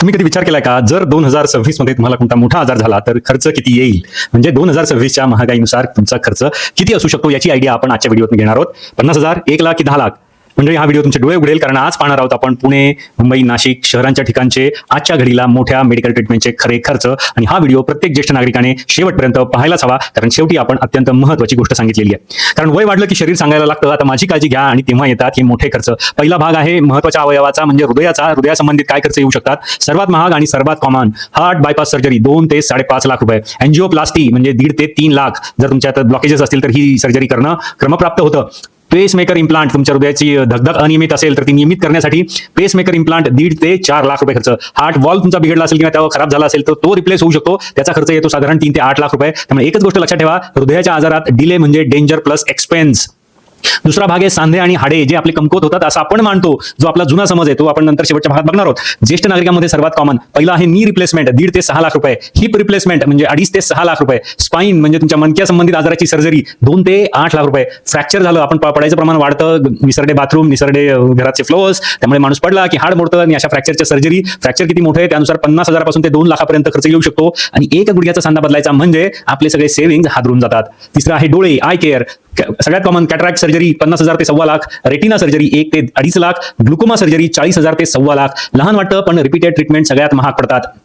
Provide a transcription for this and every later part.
तुम्ही कधी विचार केलाय का, जर 2026 मध्ये तुम्हाला कोणता मोठा आजार झाला तर खर्च किती येईल? म्हणजे 2026च्या महागाईनुसार तुमचा खर्च किती असू शकतो याची आयडिया आपण आजच्या व्हिडिओत घेणार आहोत. 50,000, 1,00,000 की 10,00,000? म्हणजे हा व्हिडिओ तुमचे डोळे उघडेल, कारण आज पाहणार आहोत आपण पुणे, मुंबई, नाशिक शहरांच्या ठिकाणचे आजच्या घडीला मोठ्या मेडिकल ट्रीटमेंटचे खरे खर्च. आणि हा व्हिडिओ प्रत्येक ज्येष्ठ नागरिकाने शेवटपर्यंत पाहायलाच हवा, कारण शेवटी आपण अत्यंत महत्त्वाची गोष्ट सांगितलेली आहे. कारण वय वाढलं की शरीर सांगायला लागतं आता माझी काळजी घ्या, आणि तेव्हा येतात हे मोठे खर्च. पहिला भाग आहे महत्त्वाच्या अवयवाचा म्हणजे हृदयाचा. हृदयासंबंधित काय खर्च येऊ शकतात? सर्वात महाग आणि सर्वात कॉमन हार्ट बायपास सर्जरी 2 ते 5.5 लाख रुपये. एंजिओप्लास्टी म्हणजे 1.5 ते 3 लाख. जर तुमच्यात ब्लॉकेजेस असतील तर ही सर्जरी करणं क्रमप्राप्त होतं. पेसमेकर इम्प्लांट, तुमच्या हृदयाची धगधग अनियमित असेल तर ती नियमित करण्यासाठी पेसमेकर इम्प्लांट 1.5 ते 4 लाख रुपये खर्च. हार्ट वॉल्व तुमचा बिघडला असेल किंवा त्यावर खराब झाला असेल तर तो रिप्लेस होऊ शकतो, त्याचा खर्च येतो साधारण 3 ते 8 लाख रुपये. त्यामुळे एकच गोष्ट लक्षात ठेवा, हृदयाच्या आजारात डिले म्हणजे डेंजर प्लस एक्सपेन्स. दुसरा भाग आहे सांधे आणि हाडे, जे आपले कमकुवत होतात असं आपण मानतो. जो आपला जुना समज आहे तो आपण नंतर शेवटच्या भागात बघणार आहोत. ज्येष्ठ नागरिकांमध्ये सर्वात कॉमन पहिला आहे नी रिप्लेसमेंट 1.5 ते 6 लाख रुपये. हिप रिप्लेसमेंट म्हणजे 2.5 ते 6 लाख रुपये. स्पाइन म्हणजे तुमच्या मणक्या संबंधित आजाराची सर्जरी 2 ते 8 लाख रुपये. फ्रॅक्चर झालं, आपण पडायचं प्रमाण वाढतं, निसरडे बाथरूम, निसरडे घराचे फ्लोअर्स, त्यामुळे माणूस पडला की हाड मोडतं, आणि अशा फ्रॅक्चरच्या सर्जरी, फ्रॅक्चर किती मोठे आहे त्यानुसार 50,000 पासून ते 2 लाखापर्यंत खर्च येऊ शकतो. आणि एक गुडघ्याचा सांधा बदलायचा म्हणजे आपले सगळे सेव्हिंग हादरून जातात. तिसरा आहे डोळे, आय केअर. सगळ्यात कॉमन कॅटरॅक्ट सर्जरी 50,000 ते 1.25 लाख. रेटिना सर्जरी 1 ते 2.5 लाख. ग्लुकोमा सर्जरी 40,000 ते 1.25 लाख. लहान वाटतं पण रिपीटेड ट्रीटमेंट सगळ्यात महाग पडतात.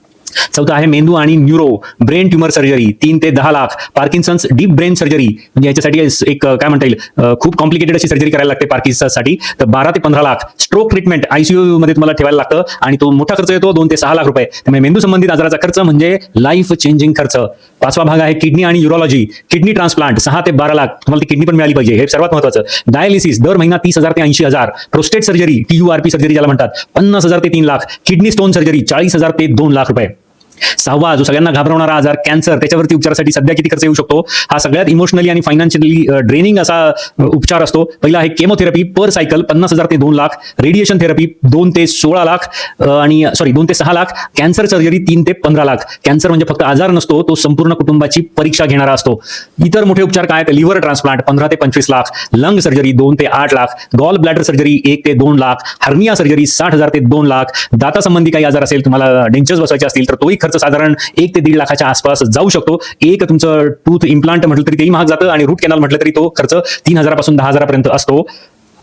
चौथा आहे मेंदू आणि न्यूरो, ब्रेन ट्युमर सर्जरी 3 ते 10 lakh. Parkinson's deep brain surgery म्हणजे याच्यासाठी एक काय म्हणता येईल, खूप कॉम्प्लिकेटेड अशी सर्जरी करायला लागते पार्किन्सन्ससाठी, तर 12 ते 15 लाख. स्ट्रोक ट्रीटमेंट ICU मध्ये तुम्हाला ठेवायला लागतं आणि तो मोठा खर्च येतो 2 ते 6 लाख रुपये. त्यामुळे मेंदू संबंधित आजाराचा खर्च म्हणजे लाईफ चेंजिंग खर्च. पाचवा भाग आहे किडनी आणि युरोलॉजी. किडनी ट्रान्सप्लांट 6 ते 12 लाख. तुम्हाला ती किडनी पण मिळाली पाहिजे, हे सर्वात महत्त्वाचं. डायलिसिस दर महिना 30,000 ते 80,000. प्रोस्टेट सर्जरी TURP सर्जरी ज्याला म्हणतात 50,000 ते 3 लाख. किडनी स्टोन सर्जरी 40,000 ते 2 लाख रुपये. सहावा जो सगळ्यांना घाबरवणारा आजार कॅन्सर, त्याच्यावरती उपचारासाठी सध्या किती खर्च येऊ शकतो? हा सगळ्यात इमोशनली आणि फायनान्शियली ड्रेनिंग असा उपचार असतो. पहिला आहे केमोथेरपी पर सायकल 50,000 ते 2 लाख. रेडिएशन थेरपी 2 ते 16 लाख आणि 2 ते 6 लाख. कॅन्सर सर्जरी 3 ते 15 लाख. कॅन्सर म्हणजे फक्त आजार नसतो, तो संपूर्ण कुटुंबाची परीक्षा घेणारा असतो. इतर मोठे उपचार काय आहेत? लिव्हर ट्रान्सप्लांट 15 ते 25 लाख. लंग सर्जरी 2 ते 8 लाख. गॉल ब्लॅडर सर्जरी 1 ते 2 लाख. हर्निया सर्जरी 60,000 ते 2 लाख. दातासंबंधी काही आजार असेल, तुम्हाला डेंचर्स बसवायचे असतील तर तोही खर्च साधारण 1 ते 1.5 लाखाच्या आसपास जाऊ शकतो. एक तुमचं टूथ इम्प्लांट म्हटलं तरी तेही महाग जातं, आणि रूट कॅनल म्हटलं तरी तो खर्च 3,000 पासून 10,000 पर्यंत असतो.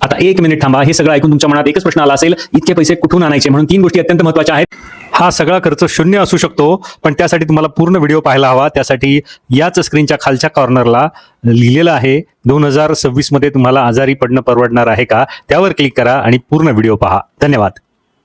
आता 1 मिनिट थांबा. हे सगळं ऐकून तुमच्या मनात एकच प्रश्न आला असेल, इतके पैसे कुठून आणायचे? म्हणून 3 गोष्टी अत्यंत महत्त्वाच्या आहेत. हा सगळा खर्च शून्य असू शकतो, पण त्यासाठी तुम्हाला पूर्ण व्हिडिओ पाहायला हवा. त्यासाठी याच स्क्रीनच्या खालच्या कॉर्नरला लिहिलेलं आहे 2026 मध्ये तुम्हाला आजारी पडणं परवडणार आहे का, त्यावर क्लिक करा आणि पूर्ण व्हिडिओ पहा. धन्यवाद.